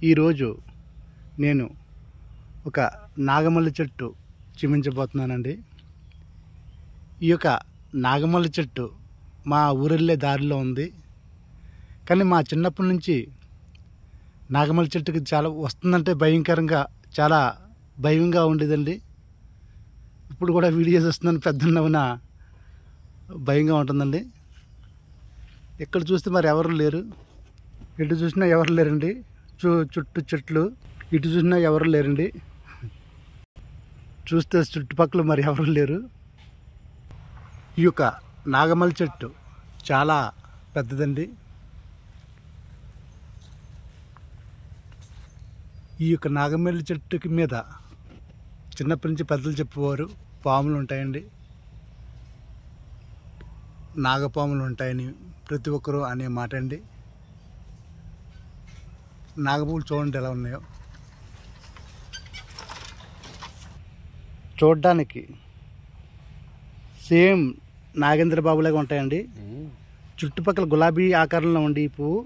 ఈరోజు నేను ఒక నాగమల్లి చెట్టు చూపించబోతున్నానండి. ఈ యొక్క నాగమల్లి చెట్టు మా ఊరెళ్ళే దారిలో ఉంది. కానీ మా చిన్నప్పటి నుంచి నాగమల్లి చెట్టుకి చాలా వస్తుందంటే భయంకరంగా చాలా భయంగా ఉండేదండి. ఇప్పుడు కూడా వీడియోస్ వస్తుందని పెద్దన్నవున భయంగా ఉంటుందండి. ఎక్కడ చూస్తే మరి ఎవరు లేరు, ఎటు చూసినా ఎవరు లేరండి. చుట్టూ చెట్లు, ఇటు చూసినా ఎవరు లేరండి. చూస్తే చుట్టుపక్కల మరి ఎవరు లేరు. ఈ యొక్క నాగమల్లి చెట్టు చాలా పెద్దదండి. ఈ యొక్క నాగమల్లి చెట్టుకి మీద చిన్నప్పటి నుంచి పెద్దలు చెప్పేవారు పాములు ఉంటాయండి, నాగపాములు ఉంటాయని ప్రతి ఒక్కరూ అనే మాట అండి. నాగపూలు చూడండి ఎలా ఉన్నాయో. చూడడానికి సేమ్ నాగేంద్ర బాబులాగా ఉంటాయండి. చుట్టుపక్కల గులాబీ ఆకారంలో ఉండి ఈ పువ్వు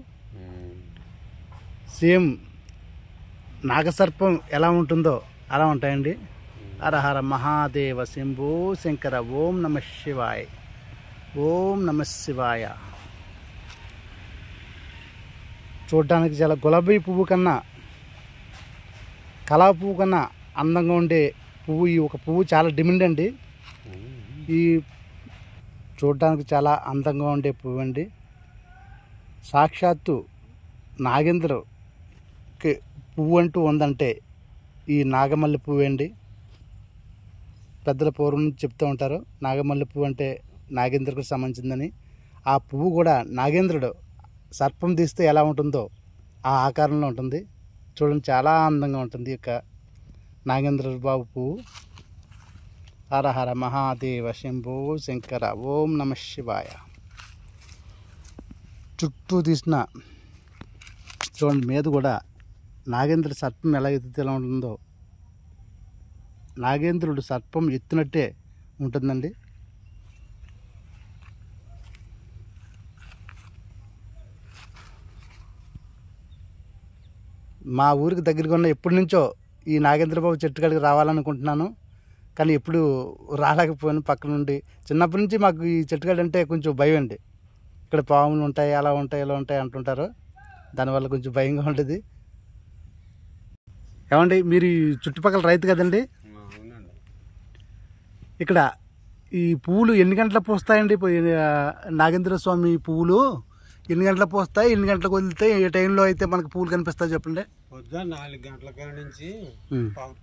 సేమ్ నాగసర్పం ఎలా ఉంటుందో అలా ఉంటాయండి. హర హర మహాదేవ శంభో శంకర. ఓం నమ శివాయ. ఓం నమ శివాయ. చూడడానికి చాలా గులాబీ పువ్వు కన్నా, కళా పువ్వు కన్నా అందంగా ఉండే పువ్వు ఈ ఒక పువ్వు. చాలా డిమాండ్ అండి. ఈ చూడడానికి చాలా అందంగా ఉండే పువ్వు అండి. సాక్షాత్తు నాగేంద్రకి పువ్వు అంటూ ఉందంటే ఈ నాగమల్లి పువ్వు అండి. పెద్దల పూర్వం నుంచి చెప్తూ ఉంటారు నాగమల్లి పువ్వు అంటే నాగేంద్రకు సంబంధించిందని. ఆ పువ్వు కూడా నాగేంద్రుడు సర్పం తీస్తే ఎలా ఉంటుందో ఆ ఆకారంలో ఉంటుంది. చూడండి, చాలా అందంగా ఉంటుంది ఈ యొక్క నాగేంద్ర బాబు పువ్వు. హర హర మహాదేవ శంభో శంకర. ఓం నమ శివాయ. చుట్టూ తీసిన చూడండి, మీద కూడా నాగేంద్ర సర్పం ఎలా ఎత్తితే ఎలా ఉంటుందో నాగేంద్రుడు సర్పం ఎత్తినట్టే ఉంటుందండి. మా ఊరికి దగ్గరగా ఉన్న ఎప్పటి నుంచో ఈ నాగేంద్రబాబు చెట్టు కాడికి రావాలనుకుంటున్నాను, కానీ ఎప్పుడు రాలేకపోయాను పక్క నుండి. చిన్నప్పటి నుంచి మాకు ఈ చెట్టుకాడ అంటే కొంచెం భయం అండి. ఇక్కడ పాములు ఉంటాయి, అలా ఉంటాయి, ఇలా ఉంటాయి అంటుంటారు. దానివల్ల కొంచెం భయంగా ఉంటుంది. ఏమండి, మీరు ఈ చుట్టుపక్కల రైతు కదండి? ఇక్కడ ఈ పువ్వులు ఎన్ని గంటలకు పూస్తాయండి? నాగేంద్ర స్వామి పువ్వులు ఎన్ని గంటలకు పోస్తాయి, ఎన్ని గంటలకు వదిలితాయి, ఏ టైంలో అయితే మనకు పూలు కనిపిస్తాయి చెప్పండి. పొద్దున్న 4 గంటల కాడ నుంచి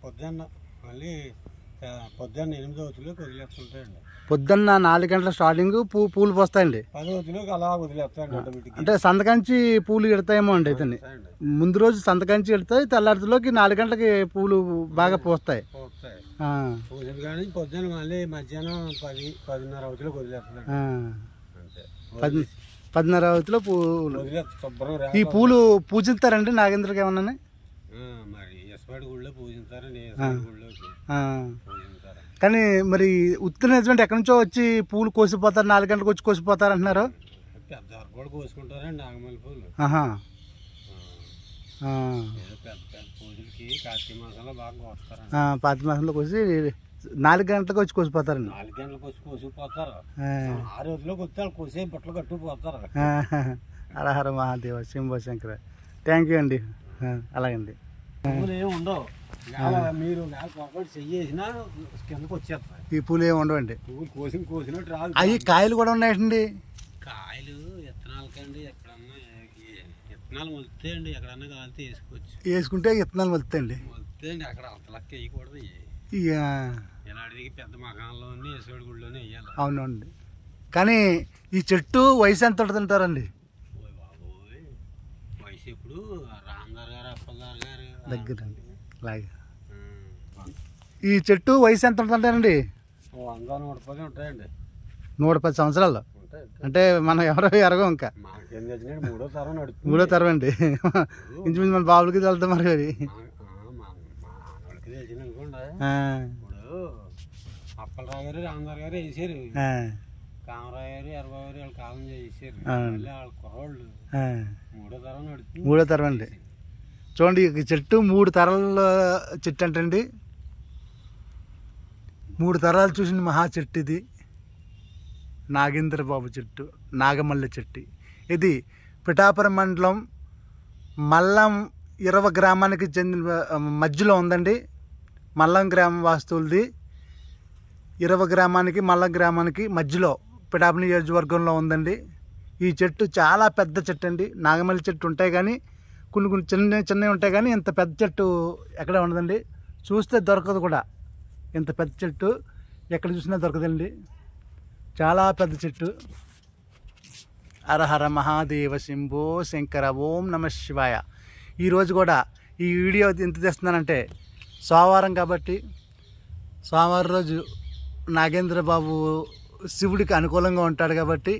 పొద్దున్న మళ్ళీ పొద్దున్న 8 వదిలేకి వదిలేస్తుంటాయండి. పొద్దున్న 4 గంటల స్టార్టింగ్ పూలు పోస్తాయండి. 10 వదిలేకి అలా వదిలేస్తాయండి ఆటోమేటిక్. అంటే సంతకంచి పూలు ఎడతాయేమో అండి. అయితే ముందు రోజు సంతకంచి ఎడతాయి, తెల్లారిలోకి 4 గంటలకి పూలు బాగా పోస్తాయి. పూజలు కానీ పొద్దున్న మళ్ళీ మధ్యాహ్నం 10-10:30 వదిలేకి వదిలేస్తాయి. 10:30 అవతిలో పూలు. ఈ పూలు పూజిస్తారండి నాగేంద్రకి ఏమన్నా? మరి ఎస్పాడి గుళ్ళో పూజిస్తారు, కానీ మరి ఉత్తర నిజమంటే ఎక్కడి నుంచో వచ్చి పూలు కోసిపోతారు, 4 గంటలకు వచ్చి కోసిపోతారు అంటున్నారు. పెద్ద కూడా కోసుకుంటారండి నాగమల్లి పూలు. పెద్ద పెద్ద పూజలకి కార్తీక మాసంలో బాగా కోస్తారు. కార్తీక మాసంలో కోసి 4 గంటలకు వచ్చి కోసిపోతారండి. 4 గంటలకు వచ్చి కోసిపోతారు. 6 రోజులకు వస్తే కోసే బట్టలు కట్టుకుపోతారు. హర హర మహాదేవ శంభో శంకర. థ్యాంక్ యూ అండి. అలాగండి. ఏమి ఉండవు, మీరు చెయ్యేసినా కిందకు వచ్చేస్తాయి. ఈ పూలు ఏమి ఉండవండి. పువ్వులు కోసినట్టు రాదు. అవి కాయలు కూడా ఉన్నాయండి. కాయలు విత్తనాలకండి ఎక్కడన్నా విత్తనాలు మొలుతాయండి. ఎక్కడన్నా కాలితే వేసుకోవచ్చు. వేసుకుంటే విత్తనాలు మొలుతాయండి. మొలుతాయండి. అక్కడ అంతలక్క వేయకూడదు. ఇలాంటిది పెద్ద మకాంలోనే వేసేవాడి గుడిలోనే వేయాలి. అవునండి. కానీ ఈ చెట్టు వయసు ఎంత ఉంటుందంటారండి? వయసు ఇప్పుడు రాందార్ గారు, అప్పల్దార్ గారు దగ్గర అలాగే. ఈ చెట్టు వయసు ఎంత ఉంటుందంటారండి? 100-110 ఉంటాయండి. 110 సంవత్సరాలు అంటే మనం ఎవరో ఎరగం. ఇంకా మూడో తరం అండి. ఇంచుమించు మన బాబులకి వెళ్తాం మరి. ఇప్పుడు అప్పలరావు గారు, రాందార్ గారు వేసారు. కామరావు గారు, ఎర్రబాబు గారు వాళ్ళు కాలం చేసారు. మళ్ళీ వాళ్ళ కుర్రోళ్ళు మూడో తరం నడుస్తుంది. మూడో తరం అండి. చూడండి ఈ చెట్టు 3 తరాల చెట్టు అంటండి. 3 తరాలు చూసిన మహా చెట్టు ఇది. నాగేంద్రబాబు చెట్టు, నాగమల్లె చెట్టు. ఇది పిఠాపురం మండలం మల్లం ఇరవ గ్రామానికి చెందిన మధ్యలో ఉందండి. మల్లం గ్రామం వాస్తువులది. ఇరవ గ్రామానికి మల్లం గ్రామానికి మధ్యలో పిఠాపురం నియోజకవర్గంలో ఉందండి. ఈ చెట్టు చాలా పెద్ద చెట్టు అండి. నాగమల్లి చెట్టు ఉంటాయి కానీ కొన్ని చిన్నవి ఉంటాయి కానీ ఇంత పెద్ద చెట్టు ఎక్కడ ఉండదండి. చూస్తే దొరకదు కూడా. ఇంత పెద్ద చెట్టు ఎక్కడ చూసినా దొరకదండి. చాలా పెద్ద చెట్టు. హరహర మహాదేవ శంభో శంకర ఓం నమ శివాయ. ఈరోజు కూడా ఈ వీడియో ఎంత తెస్తున్నానంటే సోమవారం కాబట్టి, సోమవారం రోజు నాగేంద్రబాబు శివుడికి అనుకూలంగా ఉంటాడు కాబట్టి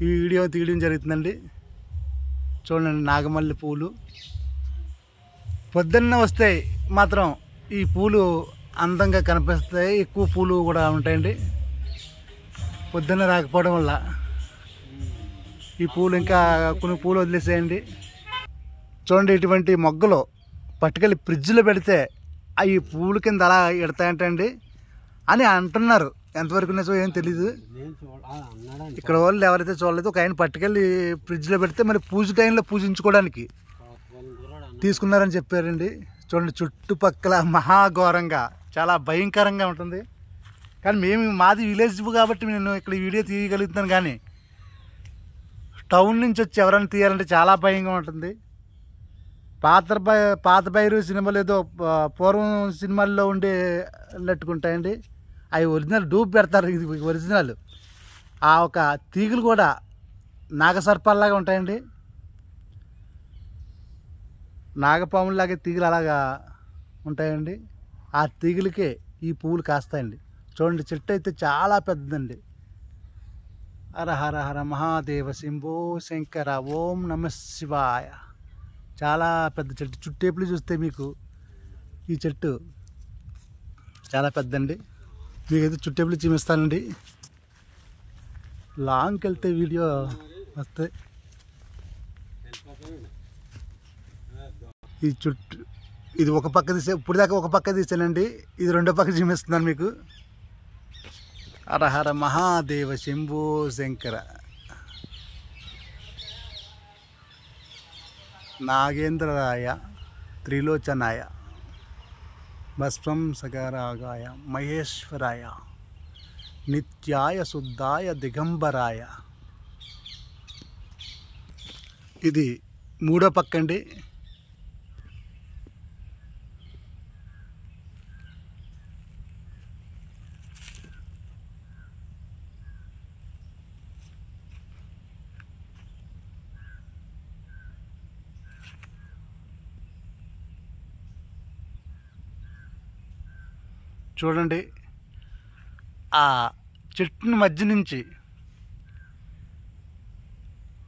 ఈ వీడియో తీయడం జరుగుతుందండి. చూడండి నాగమల్లి పూలు పొద్దున్న వస్తే మాత్రం ఈ పూలు అందంగా కనిపిస్తాయి. ఎక్కువ పూలు కూడా ఉంటాయండి. పొద్దున్న రాకపోవడం వల్ల ఈ పూలు ఇంకా కొన్ని పూలు వదిలేసేయండి. చూడండి ఇటువంటి మొగ్గలు పట్టుకెళ్ళి ఫ్రిడ్జ్లో పెడితే అవి పూల కింద అలా ఎడతాయంటండి అని అంటున్నారు. ఎంతవరకు నిజం ఏం తెలీదు. ఇక్కడ వాళ్ళు ఎవరైతే చూడలేదు, ఒక ఆయన పట్టుకెళ్ళి ఫ్రిడ్జ్లో పెడితే మరి పూజ టైంలో పూజించుకోవడానికి తీసుకున్నారని చెప్పారండి. చూడండి చుట్టుపక్కల మహాఘోరంగా చాలా భయంకరంగా ఉంటుంది. కానీ మాది విలేజ్ కాబట్టి నేను ఇక్కడ వీడియో తీయగలుగుతున్నాను. కానీ టౌన్ నుంచి వచ్చి ఎవరైనా తీయాలంటే చాలా భయంగా ఉంటుంది. పాత బైరు సినిమాలు ఏదో పూర్వం సినిమాల్లో ఉండేటట్టుకుంటాయండి. అవి ఒరిజినల్ డూప్ పెడతారు. ఇది ఒరిజినల్. ఆ ఒక తీగలు కూడా నాగసర్పాల్లాగా ఉంటాయండి. నాగపాములాగే తీగలు అలాగా ఉంటాయండి. ఆ తీగలకే ఈ పువ్వులు కాస్తాయండి. చూడండి చెట్టు అయితే చాలా పెద్దదండి. హర హర హర మహాదేవ శంభో శంకర ఓం నమ శివాయ. చాలా పెద్ద చెట్టు. చుట్టేపులు చూస్తే మీకు ఈ చెట్టు చాలా పెద్దండి. మీకైతే చుట్టేపులు చూపిస్తానండి. లాంగ్కి వెళ్తే వీడియో వస్తాయి. ఈ చుట్టూ ఇది ఒక పక్క తీసే, ఇప్పుడు దాకా ఒక పక్క తీసానండి. ఇది రెండో పక్క చూపిస్తున్నాను మీకు. హర హర మహాదేవ శంభో శంకర. నాగేంద్రరాయ త్రిలోచనాయ భస్వం సగరాగాయ మహేశ్వరాయ నిత్యాయ శుద్ధాయ దిగంబరాయ. ఇది మూడో పక్కండి. చూడండి ఆ చెట్టుని మధ్య నుంచి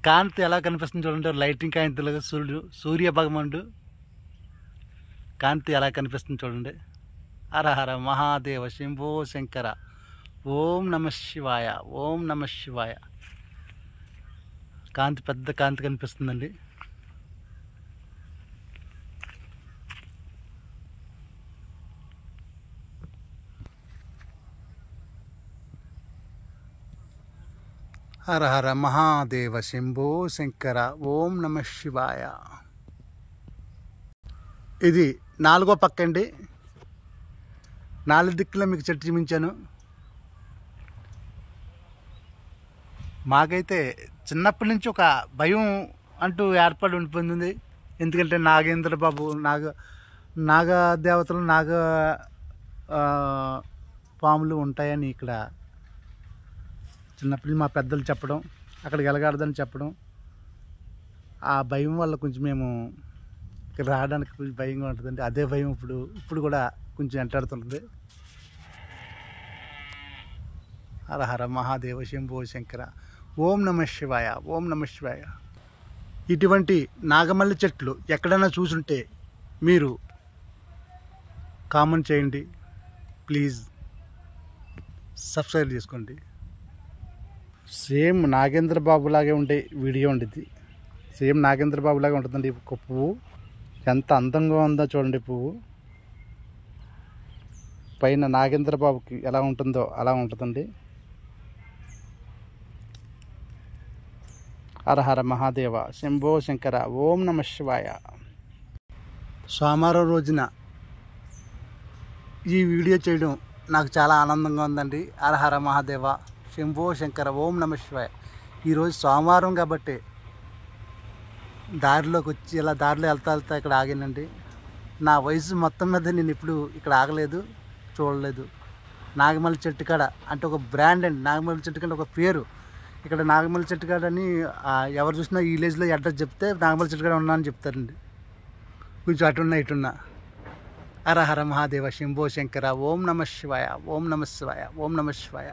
కాంతి ఎలా కనిపిస్తుంది చూడండి. లైటింగ్ కాంతిలాగా సూర్య భగవానుడు కాంతి ఎలా కనిపిస్తుంది చూడండి. హర హర మహాదేవ శంభో శంకర ఓం నమ శివాయ ఓం నమ శివాయ. కాంతి పెద్ద కాంతి కనిపిస్తుందండి. హర హర మహాదేవ శంభో శంకర ఓం నమ శివాయ. ఇది నాలుగో పక్క అండి. 4 దిక్కులో మీకు చెట్టు చూపించాను. మాకైతే చిన్నప్పటి నుంచి ఒక భయం అంటూ ఏర్పడి ఉండిపోయింది. ఎందుకంటే నాగేంద్రబాబు నాగదేవతలు పాములు ఉంటాయని ఇక్కడ చిన్నప్పుడు మా పెద్దలు చెప్పడం, అక్కడికి వెళ్ళకూడదని చెప్పడం, ఆ భయం వల్ల కొంచెం మేము ఇక్కడ రావడానికి కొంచెం భయంగా ఉంటుందండి. అదే భయం ఇప్పుడు కూడా కొంచెం వెంటాడుతుంటుంది. హర హర మహాదేవ శంభో శంకర ఓం నమ శివాయ ఓం నమ శివాయ. ఇటువంటి నాగమల్లి చెట్లు ఎక్కడైనా చూసుంటే మీరు కామెంట్ చేయండి. ప్లీజ్ సబ్స్క్రైబ్ చేసుకోండి. సేమ్ నాగేంద్రబాబు లాగే ఉండే వీడియో ఉండేది. సేమ్ నాగేంద్రబాబు లాగా ఉంటుందండి ఒక పువ్వు. ఎంత అందంగా ఉందో చూడండి పువ్వు. పైన నాగేంద్ర బాబుకి ఎలా ఉంటుందో అలా ఉంటుందండి. హర హర మహాదేవ, శంభో శంకర, ఓం నమ శివాయ. సోమవారం రోజున ఈ వీడియో చేయడం నాకు చాలా ఆనందంగా ఉందండి. హర హర మహాదేవ, శంభో శంకర, ఓం నమ శివాయ. ఈరోజు సోమవారం కాబట్టి దారిలోకి వచ్చి ఇలా దారిలో వెళ్తా ఇక్కడ ఆగానండి. నా వయసు మొత్తం మీద నేను ఇప్పుడు ఇక్కడ ఆగలేదు, చూడలేదు. నాగమల్లి చెట్టు కాడ అంటే ఒక బ్రాండ్ అండి. నాగమల్లి చెట్టు కాడ ఒక పేరు. ఇక్కడ నాగమల్లి చెట్టు కాడ అని ఎవరు చూసినా ఈ విలేజ్లో అడ్రస్ చెప్తే నాగమల్లి చెట్టు కాడ ఉన్నా అని చెప్తారండి. కొంచెం అటున్నా ఇటున్నా. హర హర మహాదేవ, శంభో శంకర, ఓం నమ శివాయ, ఓం నమ శివాయ, ఓం నమ శివాయ.